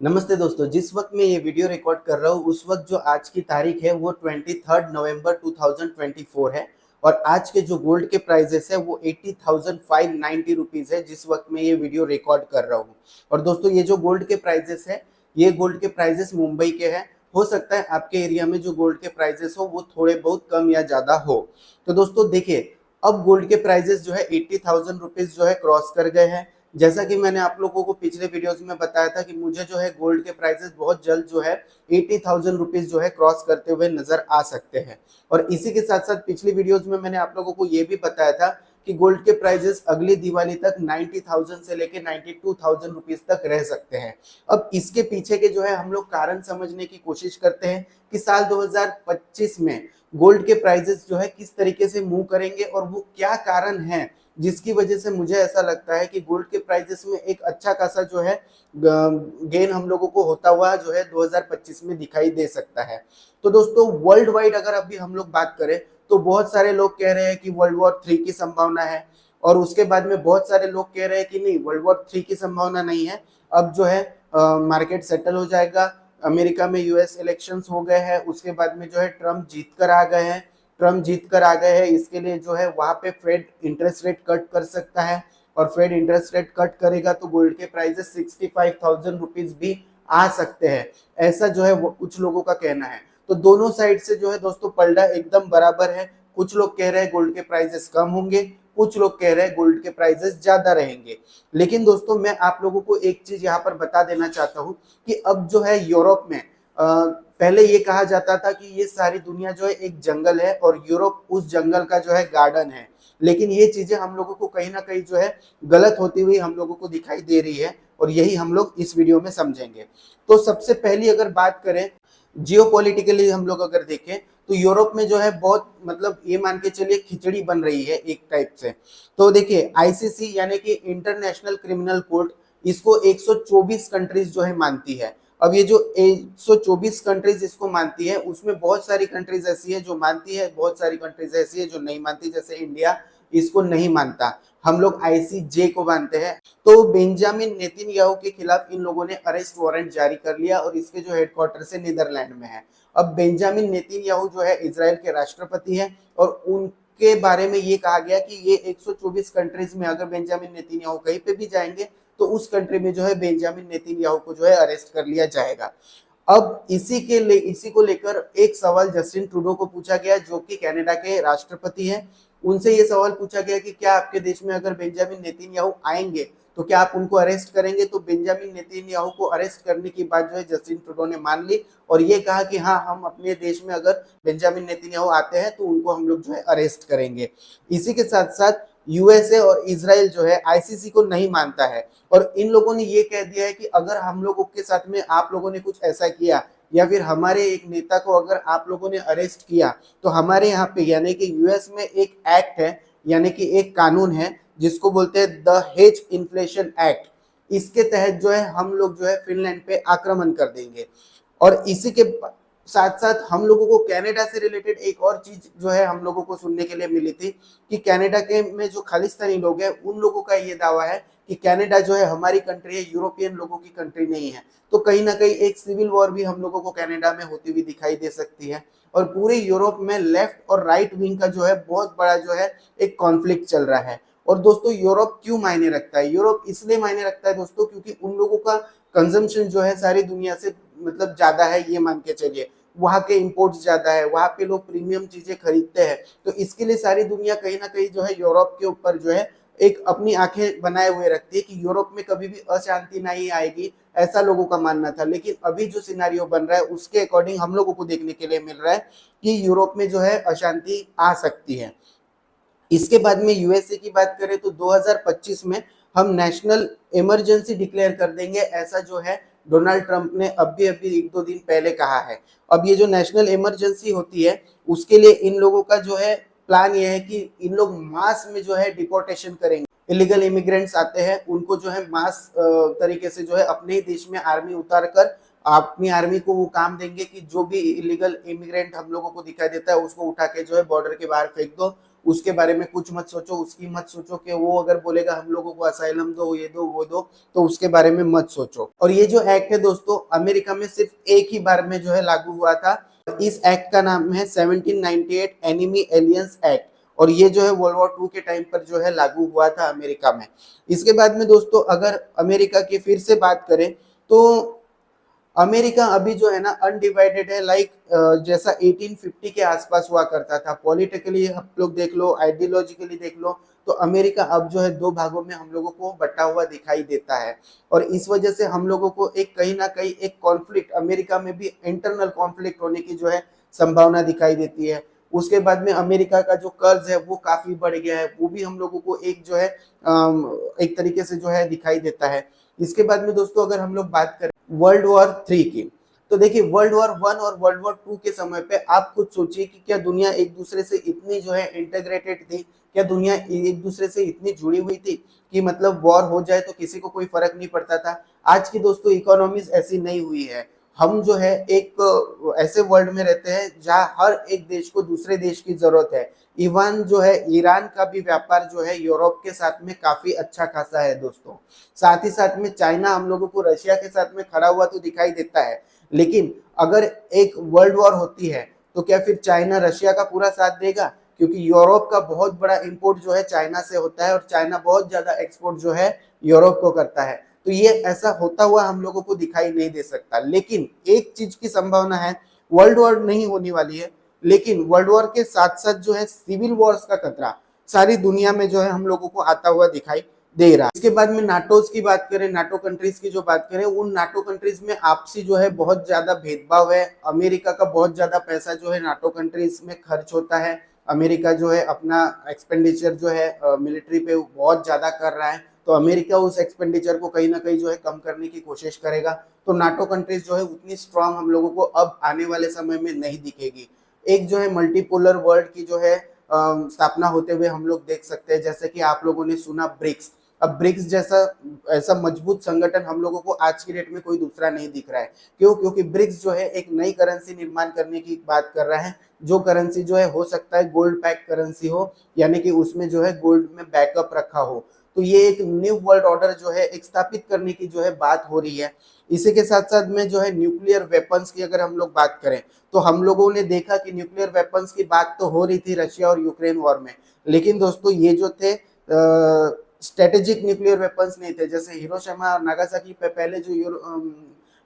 नमस्ते दोस्तों, जिस वक्त मैं ये वीडियो रिकॉर्ड कर रहा हूँ उस वक्त जो आज की तारीख है वो 23 नवंबर 2024 है। और आज के जो गोल्ड के प्राइजेस है वो 80,590 रुपीज़ है जिस वक्त मैं ये वीडियो रिकॉर्ड कर रहा हूँ। और दोस्तों ये जो गोल्ड के प्राइजेस है, ये गोल्ड के प्राइजेस मुंबई के हैं। हो सकता है आपके एरिया में जो गोल्ड के प्राइजेस हो वो थोड़े बहुत कम या ज़्यादा हो। तो दोस्तों देखिए, अब गोल्ड के प्राइजेस जो है 80,000 रुपीज़ जो है क्रॉस कर गए हैं। जैसा कि मैंने आप लोगों को पिछले वीडियोस में बताया था कि मुझे जो है गोल्ड के प्राइसेस बहुत जल्द जो है 80,000 रुपीज जो है क्रॉस करते हुए नजर आ सकते हैं। और इसी के साथ साथ पिछली वीडियोस में मैंने आप लोगों को ये भी बताया था कि गोल्ड के प्राइसेस अगली दिवाली तक 90,000 से लेके 92,000 रुपीज तक रह सकते हैं। अब इसके पीछे के जो है हम लोग कारण समझने की कोशिश करते हैं कि साल 2025 में गोल्ड के प्राइसेस जो है किस तरीके से मूव करेंगे और वो क्या कारण है जिसकी वजह से मुझे ऐसा लगता है कि गोल्ड के प्राइसेस में एक अच्छा खासा जो है गेन हम लोगों को होता हुआ जो है 2025 में दिखाई दे सकता है। तो दोस्तों वर्ल्ड वाइड अगर अभी हम लोग बात करें तो बहुत सारे लोग कह रहे हैं कि वर्ल्ड वॉर 3 की संभावना है। और उसके बाद में बहुत सारे लोग कह रहे हैं कि नहीं, वर्ल्ड वॉर 3 की संभावना नहीं है। अब जो है मार्केट सेटल हो जाएगा। अमेरिका में यूएस इलेक्शंस हो गए हैं, उसके बाद में जो है ट्रम्प जीत कर आ गए हैं। ट्रम्प जीत कर आ गए हैं, इसके लिए जो है वहां पे फेड इंटरेस्ट रेट कट कर सकता है। और फेड इंटरेस्ट रेट कट करेगा तो गोल्ड के प्राइसेस 65,000 रुपीज भी आ सकते हैं। ऐसा जो है वो कुछ लोगों का कहना है। तो दोनों साइड से जो है दोस्तों पलड़ा एकदम बराबर है। कुछ लोग कह रहे हैं गोल्ड के प्राइसेस कम होंगे, कुछ लोग कह रहे हैं गोल्ड के प्राइसेस ज्यादा रहेंगे। लेकिन दोस्तों मैं आप लोगों को एक चीज यहाँ पर बता देना चाहता हूँ कि अब जो है यूरोप में पहले ये कहा जाता था कि ये सारी दुनिया जो है एक जंगल है और यूरोप उस जंगल का जो है गार्डन है। लेकिन ये चीजें हम लोगों को कहीं ना कहीं जो है गलत होती हुई हम लोगों को दिखाई दे रही है। और यही हम लोग इस वीडियो में समझेंगे। तो सबसे पहली अगर बात करें जियोपॉलिटिकली, हम लोग अगर देखें तो यूरोप में जो है बहुत मतलब ये मान के चलिए खिचड़ी बन रही है एक टाइप से। तो देखिए आईसीसी यानी कि इंटरनेशनल क्रिमिनल कोर्ट, इसको 124 कंट्रीज जो है मानती है। अब ये जो 124 कंट्रीज इसको मानती है उसमें बहुत सारी कंट्रीज ऐसी है जो मानती है, बहुत सारी कंट्रीज ऐसी है जो नहीं मानती। जैसे इंडिया इसको नहीं मानता, हम लोग आईसीजे को मानते हैं। तो बेंजामिन नेतन्याहू के खिलाफ इन लोगों ने अरेस्ट वारंट जारी कर लिया और इसके जो हेडक्वार्टर से नीदरलैंड में है। अब बेंजामिन नेतन्याहू जो है इजराइल के राष्ट्रपति है और उनके बारे में ये कहा गया कि ये 124 कंट्रीज में अगर बेंजामिन नेतन्याहू कहीं पे भी जाएंगे तो उस कंट्री में जो है बेंजामिन नेतन्याहू को जो है अरेस्ट कर लिया जाएगा। अब इसी को लेकर एक सवाल जस्टिन ट्रूडो को पूछा गया जो कि कनाडा के राष्ट्रपति हैं। उनसे ये सवाल पूछा गया कि क्या आपके देश में अगर बेंजामिन नेतन्याहू आएंगे तो क्या आप उनको अरेस्ट करेंगे। तो बेंजामिन नेतन्याहू को अरेस्ट करने की बात जो है जस्टिन ट्रूडो ने मान ली और ये कहा कि हाँ, हम अपने देश में अगर बेंजामिन नेतन्याहू आते हैं तो उनको हम लोग जो है अरेस्ट करेंगे। इसी के साथ साथ यूएसए और इजराइल जो है आईसीसी को नहीं मानता है और इन लोगों ने ये कह दिया है कि अगर हम लोगों के साथ में आप लोगों ने कुछ ऐसा किया या फिर हमारे एक नेता को अगर आप लोगों ने अरेस्ट किया तो हमारे यहाँ पे यानी कि यूएस में एक एक्ट है, यानी कि एक कानून है जिसको बोलते हैं द हेज इन्फ्लेशन एक्ट। इसके तहत जो है हम लोग जो है फिनलैंड पे आक्रमण कर देंगे। और इसी के साथ साथ हम लोगों को कनाडा से रिलेटेड एक और चीज जो है हम लोगों को सुनने के लिए मिली थी कि कनाडा के में जो खालिस्तानी लोग हैं उन लोगों का ये दावा है कि कनाडा जो है हमारी कंट्री है, यूरोपियन लोगों की कंट्री नहीं है। तो कहीं ना कहीं एक सिविल वॉर भी हम लोगों को कनाडा में होती हुई दिखाई दे सकती है। और पूरे यूरोप में लेफ्ट और राइट विंग का जो है बहुत बड़ा जो है एक कॉन्फ्लिक्ट चल रहा है। और दोस्तों यूरोप क्यों मायने रखता है? यूरोप इसलिए मायने रखता है दोस्तों क्योंकि उन लोगों का कंजम्पशन जो है सारी दुनिया से मतलब ज्यादा है, ये मान के चलिए। वहां के इंपोर्ट्स ज्यादा है, वहां पे लोग प्रीमियम चीजें खरीदते हैं। तो इसके लिए सारी दुनिया कहीं ना कहीं जो है यूरोप के ऊपर जो है एक अपनी आंखें बनाए हुए रखती है कि यूरोप में कभी भी अशांति नहीं आएगी, ऐसा लोगों का मानना था। लेकिन अभी जो सिनारियो बन रहा है उसके अकॉर्डिंग हम लोगों को देखने के लिए मिल रहा है कि यूरोप में जो है अशांति आ सकती है। इसके बाद में यूएसए की बात करें तो 2025 में हम नेशनल इमरजेंसी डिक्लेयर कर देंगे, ऐसा जो है डोनाल्ड ट्रंप ने अभी अभी एक दो दिन पहले कहा है। अब ये जो नेशनल इमरजेंसी होती है उसके लिए इन लोगों का जो है प्लान ये है कि इन लोग मास में जो है डिपोर्टेशन करेंगे। इलीगल इमिग्रेंट्स आते हैं उनको जो है मास तरीके से जो है अपने ही देश में आर्मी उतार कर अपनी आर्मी को वो काम देंगे कि जो भी इलीगल इमिग्रेंट हम लोगों को दिखाई देता है उसको उठा के जो है बॉर्डर के बाहर फेंक दो, उसके बारे में कुछ मत सोचो, उसकी मत सोचो कि वो अगर बोलेगा हम लोगों को असाइलम दो, ये दो, वो दो, तो उसके बारे में मत सोचो। और ये जो एक्ट है दोस्तों, अमेरिका में सिर्फ एक ही बार में जो है लागू हुआ था। इस एक्ट का नाम है 1798 एनिमी एलियंस एक्ट, और ये जो है वर्ल्ड वॉर 2 के टाइम पर जो है लागू हुआ था अमेरिका में। इसके बाद में दोस्तों अगर अमेरिका की फिर से बात करें तो अमेरिका अभी जो है ना अनडिवाइडेड है, लाइक जैसा 1850 के आसपास हुआ करता था। पॉलिटिकली आप लोग देख लो, आइडियोलॉजिकली देख लो, तो अमेरिका अब जो है दो भागों में हम लोगों को बटा हुआ दिखाई देता है। और इस वजह से हम लोगों को एक कहीं ना कहीं एक कॉन्फ्लिक्ट, अमेरिका में भी इंटरनल कॉन्फ्लिक्ट होने की जो है संभावना दिखाई देती है। उसके बाद में अमेरिका का जो कर्ज है वो काफी बढ़ गया है, वो भी हम लोगों को एक जो है एक तरीके से जो है दिखाई देता है। इसके बाद में दोस्तों अगर हम लोग बात करें वर्ल्ड वॉर 3 की, तो देखिए वर्ल्ड वॉर 1 और वर्ल्ड वॉर 2 के समय पे आप खुद सोचिए कि क्या दुनिया एक दूसरे से इतनी जो है इंटीग्रेटेड थी, क्या दुनिया एक दूसरे से इतनी जुड़ी हुई थी कि मतलब वॉर हो जाए तो किसी को कोई फर्क नहीं पड़ता था। आज की दोस्तों इकोनॉमीज ऐसी नहीं हुई है। हम जो है एक ऐसे वर्ल्ड में रहते हैं जहां हर एक देश को दूसरे देश की जरूरत है। इवन जो है ईरान का भी व्यापार जो है यूरोप के साथ में काफी अच्छा खासा है दोस्तों। साथ ही साथ में चाइना हम लोगों को रशिया के साथ में खड़ा हुआ तो दिखाई देता है, लेकिन अगर एक वर्ल्ड वॉर होती है तो क्या फिर चाइना रशिया का पूरा साथ देगा? क्योंकि यूरोप का बहुत बड़ा इंपोर्ट जो है चाइना से होता है और चाइना बहुत ज्यादा एक्सपोर्ट जो है यूरोप को करता है। तो ये ऐसा होता हुआ हम लोगों को दिखाई नहीं दे सकता। लेकिन एक चीज की संभावना है, वर्ल्ड वॉर नहीं होने वाली है, लेकिन वर्ल्ड वॉर के साथ साथ जो है सिविल वॉर्स का खतरा सारी दुनिया में जो है हम लोगों को आता हुआ दिखाई दे रहा है। इसके बाद में नाटोज की बात करें, नाटो कंट्रीज की जो बात करें, उन नाटो कंट्रीज में आपसी जो है बहुत ज्यादा भेदभाव है। अमेरिका का बहुत ज्यादा पैसा जो है नाटो कंट्रीज में खर्च होता है। अमेरिका जो है अपना एक्सपेंडिचर जो है मिलिट्री पे बहुत ज्यादा कर रहा है, तो अमेरिका उस एक्सपेंडिचर को कहीं ना कहीं जो है कम करने की कोशिश करेगा। तो नाटो कंट्रीज जो है उतनी स्ट्रांग हम लोगों को अब आने वाले समय में नहीं दिखेगी। एक जो है मल्टीपोलर वर्ल्ड की जो है स्थापना होते हुए हम लोग देख सकते हैं, जैसे कि आप लोगों ने सुना ब्रिक्स। अब ब्रिक्स जैसा ऐसा मजबूत संगठन हम लोगों को आज की डेट में कोई दूसरा नहीं दिख रहा है। क्यों? क्योंकि ब्रिक्स जो है एक नई करेंसी निर्माण करने की बात कर रहा है, जो करेंसी जो है हो सकता है गोल्ड पैक करेंसी हो, यानी कि उसमें जो है गोल्ड में बैकअप रखा हो। तो ये एक न्यू वर्ल्ड ऑर्डर जो है एक स्थापित करने की जो है बात हो रही है। इसी के साथ साथ में जो है न्यूक्लियर वेपन्स की अगर हम लोग बात करें, तो हम लोगों ने देखा कि न्यूक्लियर वेपन्स की बात तो हो रही थी रशिया और यूक्रेन वॉर में, लेकिन दोस्तों ये जो थे स्ट्रेटेजिक न्यूक्लियर वेपन्स नहीं थे। जैसे हिरोशिमा और नागासाकी पे पहले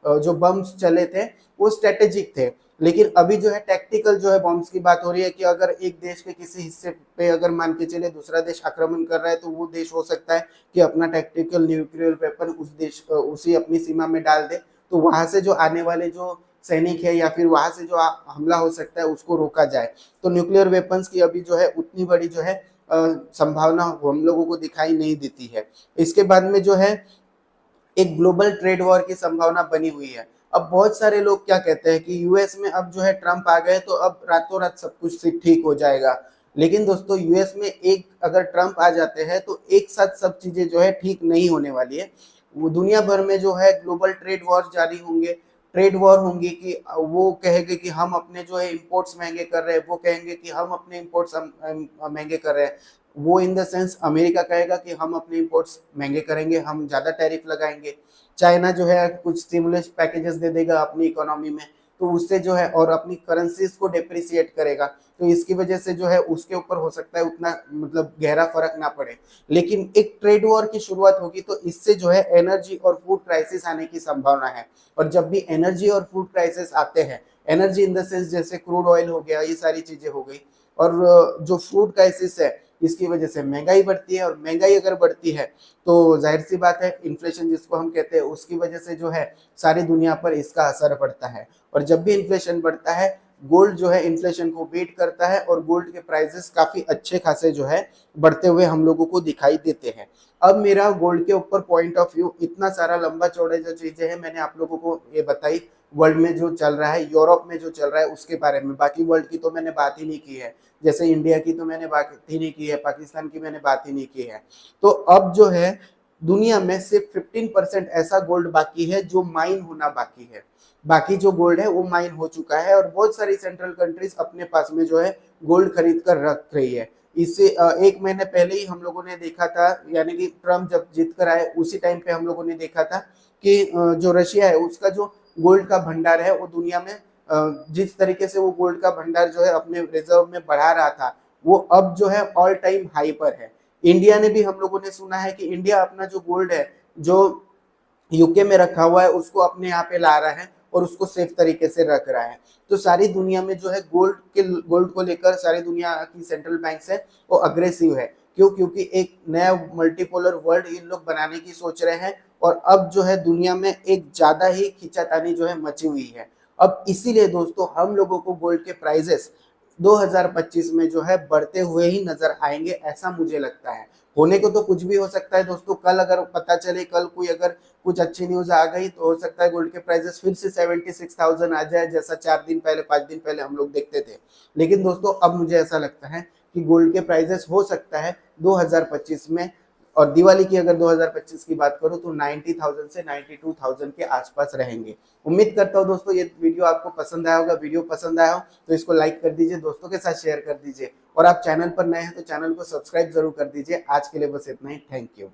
जो बम्स चले थे वो स्ट्रेटेजिक थे, लेकिन अभी जो है टैक्टिकल जो है बॉम्ब्स की बात हो रही है कि अगर एक देश के किसी हिस्से पे अगर मान के चले दूसरा देश आक्रमण कर रहा है, तो वो देश हो सकता है कि अपना टैक्टिकल न्यूक्लियर वेपन उस देश उसी अपनी सीमा में डाल दे, तो वहां से जो आने वाले जो सैनिक है या फिर वहां से जो हमला हो सकता है उसको रोका जाए। तो न्यूक्लियर वेपन्स की अभी जो है उतनी बड़ी जो है संभावना हम लोगों को दिखाई नहीं देती है। इसके बाद में जो है एक ग्लोबल ट्रेड वॉर की संभावना बनी हुई है। अब बहुत सारे लोग क्या कहते हैं कि यूएस में अब जो है ट्रम्प आ गए तो अब रातों रात सब कुछ ठीक हो जाएगा। लेकिन दोस्तों यूएस में एक अगर ट्रम्प आ जाते हैं तो एक साथ सब चीजें जो है ठीक नहीं होने वाली है। वो दुनिया भर में जो है ग्लोबल ट्रेड वॉर जारी होंगे, ट्रेड वॉर होंगी कि वो कहेंगे कि हम अपने जो है इंपोर्ट्स महंगे कर रहे हैं, वो कहेंगे कि हम अपने इंपोर्ट्स महंगे कर रहे हैं। वो इन द सेंस अमेरिका कहेगा कि हम अपने इंपोर्ट्स महंगे करेंगे, हम ज्यादा टैरिफ लगाएंगे। चाइना जो है कुछ स्टिमुलस पैकेजेस दे देगा अपनी इकोनॉमी में, तो उससे जो है और अपनी करेंसीज को डेप्रिसिएट करेगा, तो इसकी वजह से जो है उसके ऊपर हो सकता है उतना मतलब गहरा फर्क ना पड़े। लेकिन एक ट्रेड वॉर की शुरुआत होगी तो इससे जो है एनर्जी और फूड क्राइसिस आने की संभावना है। और जब भी एनर्जी और फूड क्राइसिस आते हैं, एनर्जी इन द सेंस जैसे क्रूड ऑयल हो गया, ये सारी चीजें हो गई, और जो फूड क्राइसिस है इसकी वजह से महंगाई बढ़ती है, और महंगाई अगर बढ़ती है तो जाहिर सी बात है इन्फ्लेशन जिसको हम कहते हैं उसकी वजह से जो है सारी दुनिया पर इसका असर पड़ता है। और जब भी इन्फ्लेशन बढ़ता है, गोल्ड जो है इन्फ्लेशन को बीट करता है और गोल्ड के प्राइसेस काफी अच्छे खासे जो है बढ़ते हुए हम लोगों को दिखाई देते हैं। अब मेरा गोल्ड के ऊपर पॉइंट ऑफ व्यू इतना सारा लंबा चौड़े जो चीजें हैं मैंने आप लोगों को ये बताई, वर्ल्ड में जो चल रहा है, यूरोप में जो चल रहा है उसके बारे में। बाकी वर्ल्ड की तो मैंने बात ही नहीं की है, जैसे इंडिया की तो मैंने बात ही नहीं की है, पाकिस्तान की मैंने बात ही नहीं की है। तो अब जो है दुनिया में सिर्फ 15% ऐसा गोल्ड बाकी है जो माइन होना बाकी है। बाकी जो गोल्ड है वो माइन हो चुका है, और बहुत सारी सेंट्रल कंट्रीज अपने पास में जो है गोल्ड खरीद कर रख रही है। इससे 1 महीने पहले ही हम लोगों ने देखा था, यानी कि ट्रम्प जब जीत कर आए उसी टाइम पे हम लोगों ने देखा था कि जो रशिया है उसका जो गोल्ड का भंडार है वो दुनिया में जिस तरीके से वो गोल्ड का भंडार जो है अपने रिजर्व में बढ़ा रहा था, वो अब जो है ऑल टाइम हाई पर है। इंडिया ने भी, हम लोगों ने सुना है कि इंडिया अपना जो गोल्ड है जो यूके में रखा हुआ है उसको अपने यहाँ पे ला रहा है और उसको सेफ तरीके से रख रहा है। तो सारी दुनिया में जो है गोल्ड को लेकर सारी दुनिया की सेंट्रल बैंक्स है वो अग्रेसिव है। क्यों? क्योंकि एक नया मल्टीपोलर वर्ल्ड इन लोग बनाने की सोच रहे हैं और अब जो है दुनिया में एक ज्यादा ही खींचातानी जो है मची हुई है। अब इसीलिए दोस्तों हम लोगों को गोल्ड के प्राइजेस 2025 में जो है बढ़ते हुए ही नजर आएंगे, ऐसा मुझे लगता है। होने को तो कुछ भी हो सकता है दोस्तों, कल अगर पता चले, कल कोई अगर कुछ अच्छी न्यूज आ गई तो हो सकता है गोल्ड के प्राइसेस फिर से 76,000 आ जाए, जैसा 4 दिन पहले 5 दिन पहले हम लोग देखते थे। लेकिन दोस्तों अब मुझे ऐसा लगता है कि गोल्ड के प्राइसेस हो सकता है 2025 में, और दिवाली की अगर 2025 की बात करूं तो 90,000 से 92,000 के आसपास रहेंगे। उम्मीद करता हूं दोस्तों ये वीडियो आपको पसंद आया होगा। वीडियो पसंद आया हो तो इसको लाइक कर दीजिए, दोस्तों के साथ शेयर कर दीजिए, और आप चैनल पर नए हैं तो चैनल को सब्सक्राइब जरूर कर दीजिए। आज के लिए बस इतना ही। Thank you.